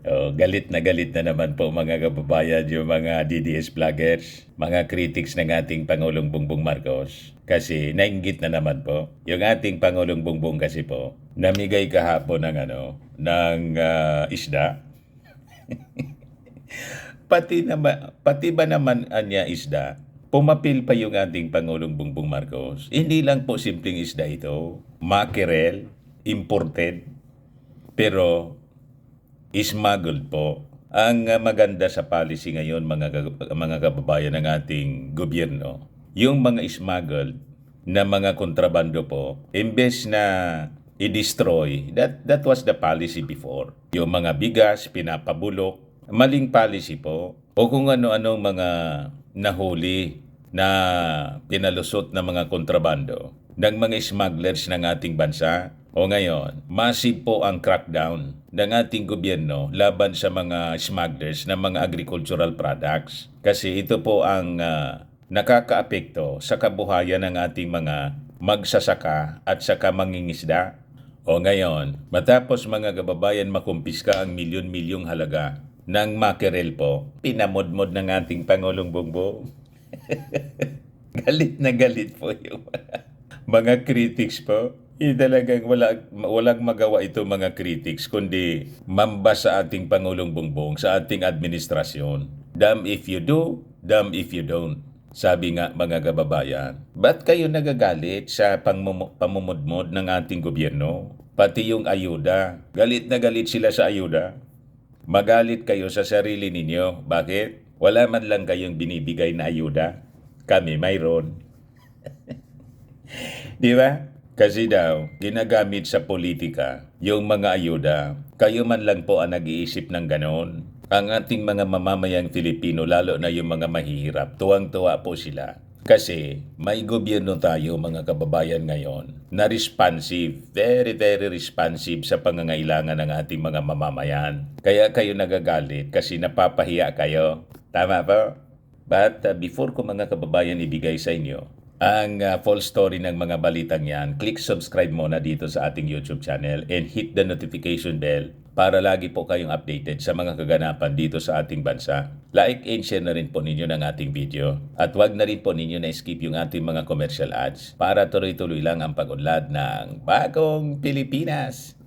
Oh, galit na naman po mga kababayan yung mga DDS vloggers, mga critics ng ating Pangulong Bongbong Marcos. Kasi nainggit na naman po. Yung ating Pangulong Bongbong kasi po, namigay kahapon ng isda. Pati ba naman anya isda? Pumapil pa yung ating Pangulong Bongbong Marcos. Hindi lang po simpleng isda ito. Mackerel, imported, pero smuggled po. Ang maganda sa policy ngayon mga kababayan ng ating gobyerno, yung mga smuggled na mga kontrabando po, imbes na i-destroy, that was the policy before. Yung mga bigas, pinapabulok, maling policy po. O kung ano-anong mga nahuli na pinalusot na mga kontrabando ng mga smugglers ng ating bansa. O ngayon, massive po ang crackdown ng ating gobyerno laban sa mga smugglers ng mga agricultural products. Kasi ito po ang nakakaapekto sa kabuhayan ng ating mga magsasaka at saka mangingisda. O ngayon, matapos mga kababayan makumpiska ang milyon-milyong halaga ng mackerel po, pinamodmod ng ating Pangulong Bongbong. Galit na galit po yung mga critics po. Talagang walang magawa ito mga critics kundi mamba sa ating Pangulong Bongbong, sa ating administrasyon. Damn if you do, damn if you don't. Sabi nga mga kababayan, ba't kayo nagagalit sa pamumudmod ng ating gobyerno? Pati yung ayuda, galit na galit sila sa ayuda. Magalit kayo sa sarili ninyo. Bakit? Wala man lang kayong binibigay na ayuda. Kami mayroon. Di ba? Kasi daw, ginagamit sa politika yung mga ayuda. Kayo man lang po ang nag-iisip ng ganon. Ang ating mga mamamayang Filipino, lalo na yung mga mahihirap, tuwang-tuwa po sila. Kasi may gobyerno tayo mga kababayan ngayon na responsive, very very responsive sa pangangailangan ng ating mga mamamayan. Kaya kayo nagagalit kasi napapahiya kayo. Tama po? But before ko mga kababayan ibigay sa inyo ang full story ng mga balitang yan, click subscribe muna dito sa ating YouTube channel and hit the notification bell para lagi po kayong updated sa mga kaganapan dito sa ating bansa. Like and share na rin po ninyo ng ating video. At wag na rin po ninyo na skip yung ating mga commercial ads para tuloy-tuloy lang ang pag-unlad ng Bagong Pilipinas.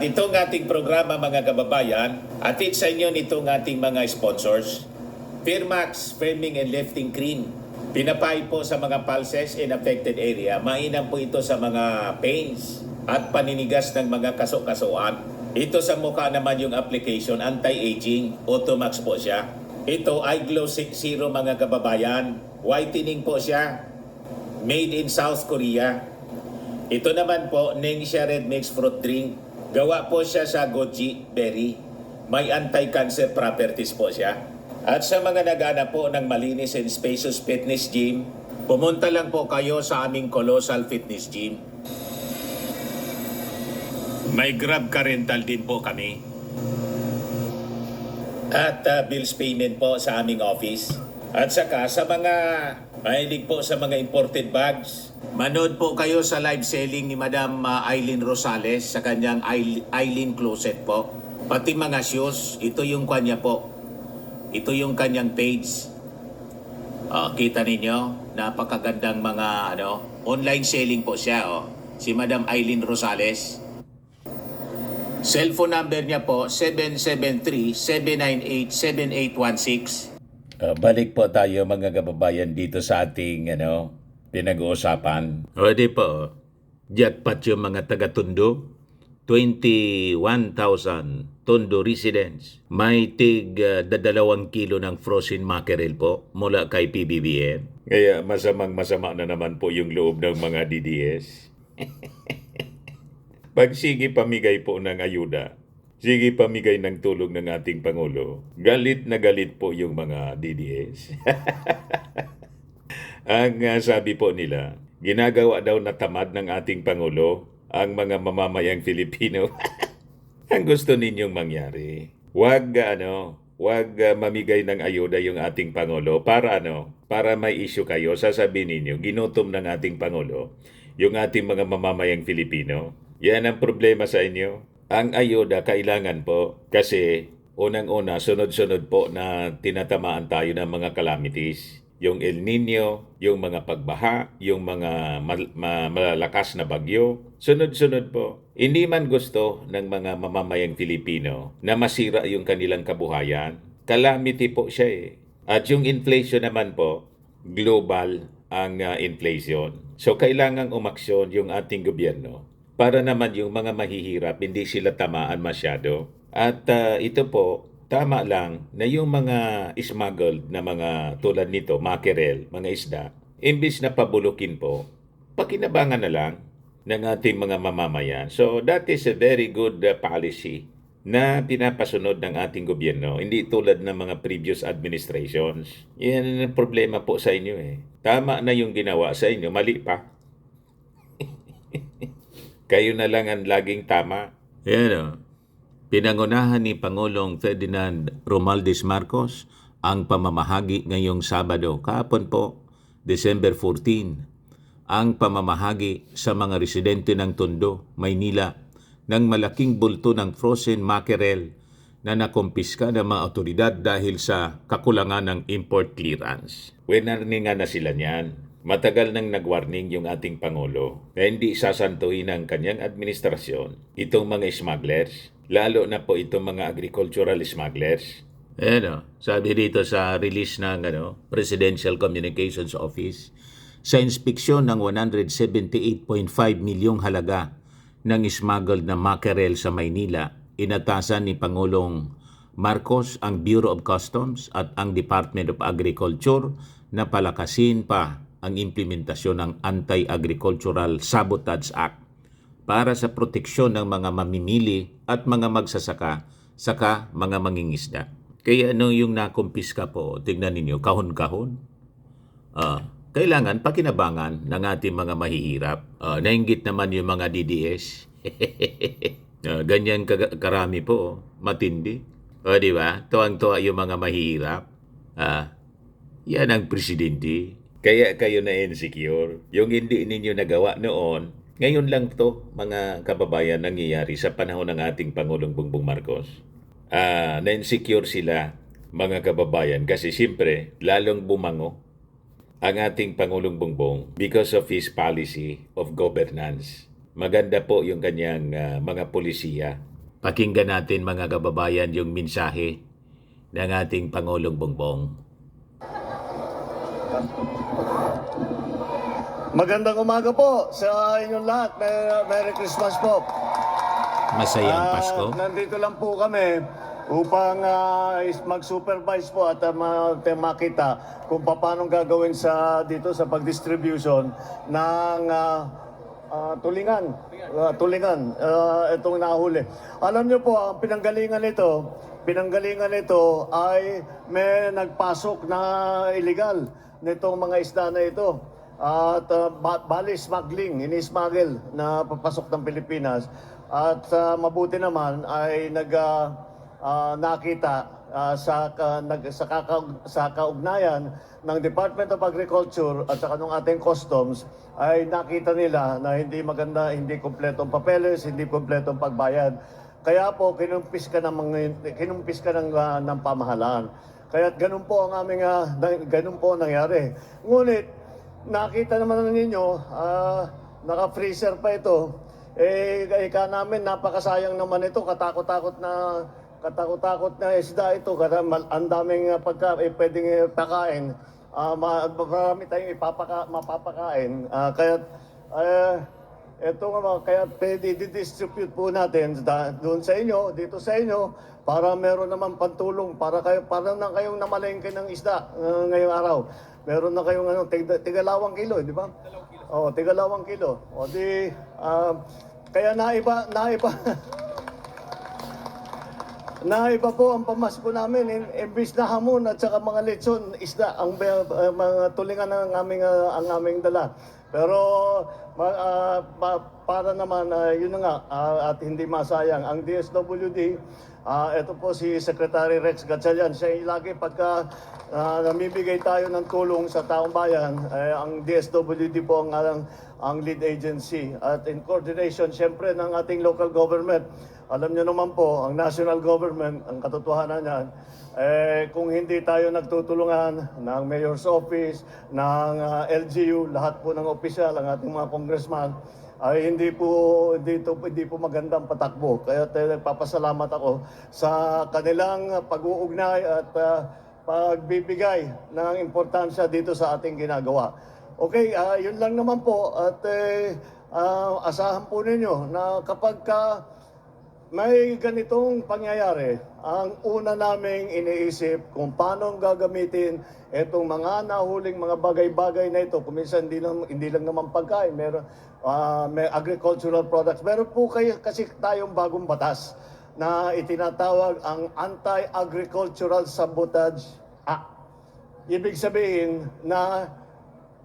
Itong ating programa mga kababayan, atid sa inyo nitong ating mga sponsors. Firmax Firming and Lifting Cream. Pinapay po sa mga pulses in affected area. Mainam po ito sa mga pains at paninigas ng mga kaso-kasuan. Ito sa mukha naman yung application, anti-aging, Automax po siya. Ito ay Glow Zero mga kababayan. Whitening po siya. Made in South Korea. Ito naman po, Ningxia Red Mix Fruit Drink. Gawa po siya sa goji berry. May anti-cancer properties po siya. At sa mga naghanap po ng malinis and spacious fitness gym, pumunta lang po kayo sa aming Colossal Fitness Gym. May Grab car rental din po kami. At bills payment po sa aming office. At saka sa mga mahilig po sa mga imported bags, manood po kayo sa live selling ni Madam Eileen Rosales sa kanyang Eileen Closet po. Pati mga shoes, ito yung kanya po. Ito yung kanyang page. Kita ninyo, napakagandang mga online selling po siya. Si Madam Eileen Rosales. Cellphone number niya po, 773-798-7816. Balik po tayo mga kababayan dito sa ating pinag-uusapan. O di po, jackpot yung mga taga-Tondo. 21,000 Tondo residents. May tig 2 kilo ng frozen mackerel po mula kay PBBM. Kaya masama na naman po yung loob ng mga DDS. Pag sige pamigay po ng ayuda, sige pamigay ng tulong ng ating Pangulo, galit na galit po yung mga DDS. Ang sabi po nila, ginagawa daw na tamad ng ating Pangulo ang mga mamamayang Filipino. Ang gusto ninyong mangyari, wag mamigay ng ayuda yung ating Pangulo para para may issue kayo, sasabihin ninyo, ginutom ng ating Pangulo yung ating mga mamamayang Filipino. Yan ang problema sa inyo. Ang ayuda kailangan po kasi unang-una, sunod-sunod po na tinatamaan tayo ng mga calamities. Yung El Nino, yung mga pagbaha, yung mga malalakas na bagyo. Sunod-sunod po. Hindi man gusto ng mga mamamayang Pilipino na masira yung kanilang kabuhayan. Calamity po siya eh. At yung inflation naman po, global ang inflation. So kailangang umaksyon yung ating gobyerno para naman yung mga mahihirap hindi sila tamaan masyado. At ito po, tama lang na yung mga smuggled na mga tulad nito, mackerel, mga isda, imbis na pabulukin po, pakinabangan na lang ng ating mga mamamayan. So that is a very good policy na pinapasunod ng ating gobyerno. Hindi tulad ng mga previous administrations. Yan ang problema po sa inyo eh. Tama na yung ginawa sa inyo, mali pa. Kayo na lang ang laging tama. Yan o. Pinangunahan ni Pangulong Ferdinand Romualdez Marcos ang pamamahagi ngayong Sabado. Kahapon po, December 14, ang pamamahagi sa mga residente ng Tondo, Maynila, ng malaking bulto ng frozen mackerel na nakumpiska ng mga otoridad dahil sa kakulangan ng import clearance. Winarningan na sila niyan. Matagal nang nag-warning yung ating Pangulo na hindi sasantuhin ng kanyang administrasyon itong mga smugglers, lalo na po itong mga agricultural smugglers. Sabi dito sa release ng Presidential Communications Office, sa inspeksyon ng 178.5 milyong halaga ng smuggled na mackerel sa Maynila, inatasan ni Pangulong Marcos ang Bureau of Customs at ang Department of Agriculture na palakasin pa ang implementasyon ng Anti-Agricultural Sabotage Act para sa proteksyon ng mga mamimili at mga magsasaka, saka mga mangingisda. Kaya yung nakumpiska po, tignan ninyo, kahon-kahon. Kailangan pakinabangan ng ating mga mahihirap. Nainggit naman yung mga DDS. Ganyan karami po, matindi. Di ba? Tuwang-tuwa yung mga mahihirap. Yan ang presidente. Kaya kayo na insecure. Yung hindi ninyo nagawa noon, ngayon lang to, mga kababayan, nangyayari sa panahon ng ating Pangulong Bongbong Marcos. Na-insecure sila, mga kababayan, kasi siyempre, lalong bumango ang ating Pangulong Bongbong because of his policy of governance. Maganda po yung kanyang mga polisiya. Pakinggan natin, mga kababayan, yung mensahe ng ating Pangulong Bongbong. Magandang umaga po sa inyong lahat. Merry Christmas po. Masayang Pasko. Nandito lang po kami upang mag-supervise po at makita kung paano gagawin dito sa pag-distribution ng tulingan. Itong nahuli. Alam niyo po, ang pinanggalingan nito ay may nagpasok na illegal nitong mga isda na ito. At bali smuggling, ini-smuggle na papasok ng Pilipinas. At mabuti naman ay nakita sa kaugnayan ng Department of Agriculture at saka ng ating customs ay nakita nila na hindi maganda, hindi kompletong papeles, hindi kompletong pagbayad. Kaya po kinumpis ka ng pamahalaan. Kaya ganun po ang ganun po nangyari. Ngunit nakita naman ninyo, naka-freezer pa ito. Ika namin, napakasayang naman ito. Katakot-takot na isda ito. Ang daming pwedeng pakain. Marami tayong mapapakain. Kaya i-distribute po natin doon sa inyo, dito sa inyo, para meron naman pantulong, para nang kayong namalengke ng isda ngayong araw. Meron na kayong tigalawang kilo, di ba? Tigalawang kilo. Kaya naiba po ang pamasko namin. Imbis na hamon at saka mga lechon, isda, ang mga tulingan ng aming dala. Pero para naman, yun na nga, at hindi masayang, ang DSWD, ito po si Secretary Rex Gatchalian, siya lagi pagka namibigay tayo ng tulong sa taong bayan, ang DSWD po ang lead agency. At in coordination, siyempre, ng ating local government, Alam niyo naman po, ang national government, ang katotohanan niyan, kung hindi tayo nagtutulungan ng Mayor's Office, ng LGU, lahat po ng opisyal, ang ating mga congressman, ay hindi po magandang patakbo. Kaya nagpapasalamat ako sa kanilang pag-uugnay at pagbibigay ng importansya dito sa ating ginagawa. Okay, yun lang naman po at asahan po ninyo na kapag may ganitong pangyayari, ang una naming iniisip kung paano gagamitin itong mga nahuling mga bagay-bagay na ito. Kung minsan hindi lang naman pagkain, may agricultural products. Meron po kasi tayong bagong batas na itinatawag ang Anti-Agricultural Sabotage Act. Ibig sabihin na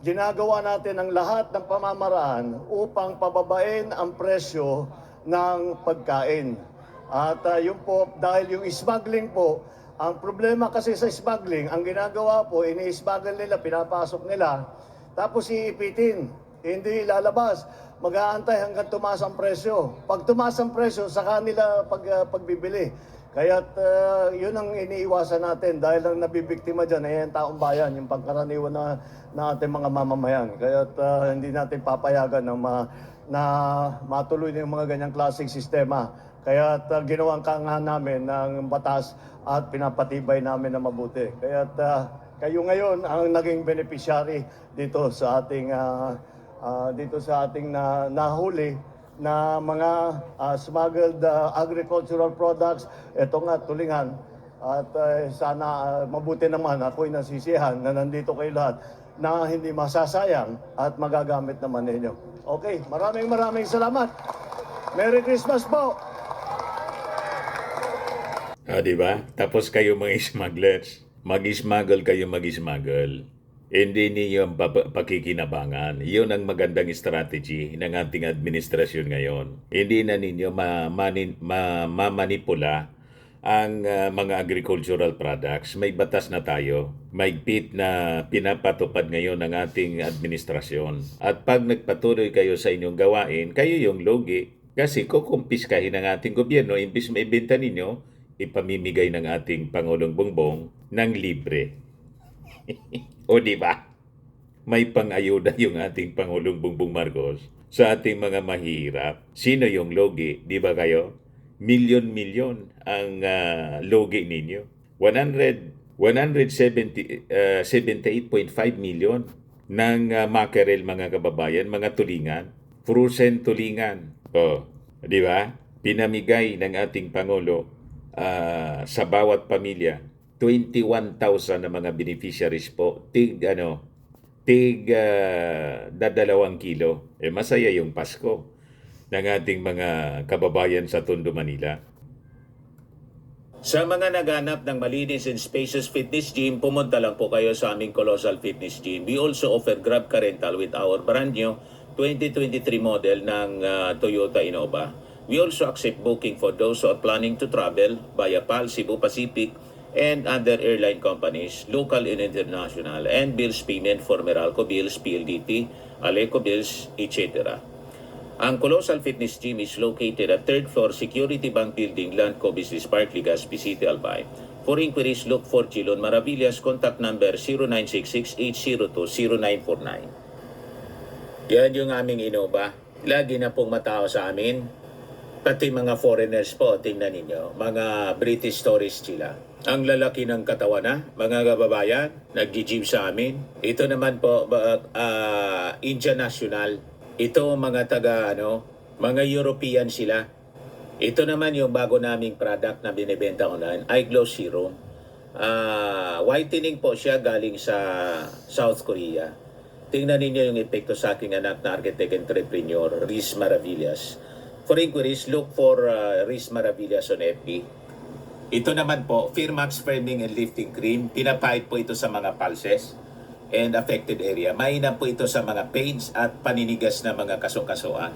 ginagawa natin ang lahat ng pamamaraan upang pababain ang presyo ng pagkain. At yun po, dahil yung smuggling po, ang problema kasi sa smuggling, ang ginagawa po, ini-smuggle nila, pinapasok nila, tapos iipitin, hindi ilalabas. Mag-aantay hanggang tumaas ang presyo. Pag tumaas ang presyo, saka nila pagbibili. Kaya't yun ang iniiwasan natin dahil ang nabibiktima dyan ay ang taong bayan, yung pangkaraniwan na ating mga mamamayan. Kaya't hindi natin papayagan na matuloy na yung mga ganyang klaseng sistema. Kaya't ginawang kaangahan namin ng batas at pinapatibay namin na mabuti. Kaya't kayo ngayon ang naging beneficiary dito sa ating nahuli na mga smuggled agricultural products. Ito nga, tulingan. At sana mabuti naman, ako'y nasisiyahan na nandito kayo lahat na hindi masasayang at magagamit naman ninyo. Okay, maraming salamat. Merry Christmas po! Di ba? Tapos kayo mga smugglers, mag-smuggle kayo mag-smuggle. Hindi ninyo ang pakikinabangan. Iyon ang magandang strategy ng ating administrasyon ngayon. Hindi na ninyo mamanipula ang mga agricultural products. May batas na tayo. May PIT na pinapatupad ngayon ng ating administrasyon. At pag nagpatuloy kayo sa inyong gawain, kayo yung logi. Kasi kukumpiskahin ng ating gobyerno, imbis maibenta ninyo, ipamimigay ng ating Pangulong Bongbong ng libre. O di ba? May pang-ayuda yung ating Pangulong Bongbong Marcos sa ating mga mahirap. Sino yung logi? Di ba kayo? Milyon-milyon ang logi ninyo. 178.5 million ng mackerel, mga kababayan, mga tulingan. Frozen tulingan. O, di ba? Pinamigay ng ating Pangulo sa bawat pamilya, 21,000 na mga beneficiaries po, tig 2 kilo. Masaya yung Pasko ng ating mga kababayan sa Tondo, Manila. Sa mga naghanap ng malinis and spacious fitness gym, pumunta lang po kayo sa aming Colossal Fitness Gym. We also offer Grab Car Rental with our brand new 2023 model ng Toyota Innova. We also accept booking for those who are planning to travel via PAL, Cebu Pacific, and other airline companies, local and international, and bills payment for Meralco Bills, PLDT, Aleco Bills, etc. Ang Colossal Fitness Gym is located at 3rd floor Security Bank Building, Landco Business Park, Legazpi City, Albay. For inquiries, look for Chilon Maravillas. Contact number 0966-802-0949. Yan yung aming Innova. Lagi na pong matao sa amin. Pati mga foreigners po, tingnan ninyo, mga British tourists sila. Ang lalaki ng katawan na, mga kababayan, nag-gym sa amin. Ito naman po, Indian National. Ito mga mga European sila. Ito naman yung bago naming product na binibenta online, Eye Glow Serum. Whitening po siya galing sa South Korea. Tingnan ninyo yung epekto sa aking anak na architect entrepreneur, Riz Maravillas. For inquiries, look for Riz Maravillas on FB. Ito naman po, Firmax Firming and Lifting Cream. Pinapahid po ito sa mga pulses and affected area. Mainam po ito sa mga pains at paninigas na mga kasukasuan.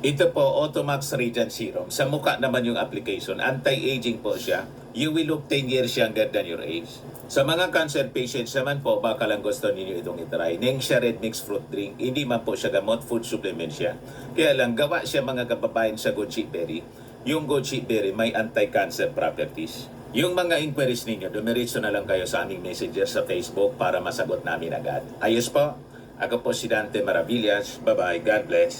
Ito po, Automax Radiant Serum. Sa mukha naman yung application. Anti-aging po siya. You will look 10 years younger than your age. Sa mga cancer patients naman po, baka lang gusto ninyo itong itry. Nengxia Red Mixed Fruit Drink. Hindi man po siya gamot, food supplement siya. Kaya lang, gawa siya mga kababayan sa goji berry. yung gold shipberry may anti-cancer properties. Yung mga inquiries ninyo, dumiretso na lang kayo sa aming messenger sa Facebook para masagot namin agad. Ayos po? Ako po si Dante Maravillas. Bye-bye. God bless.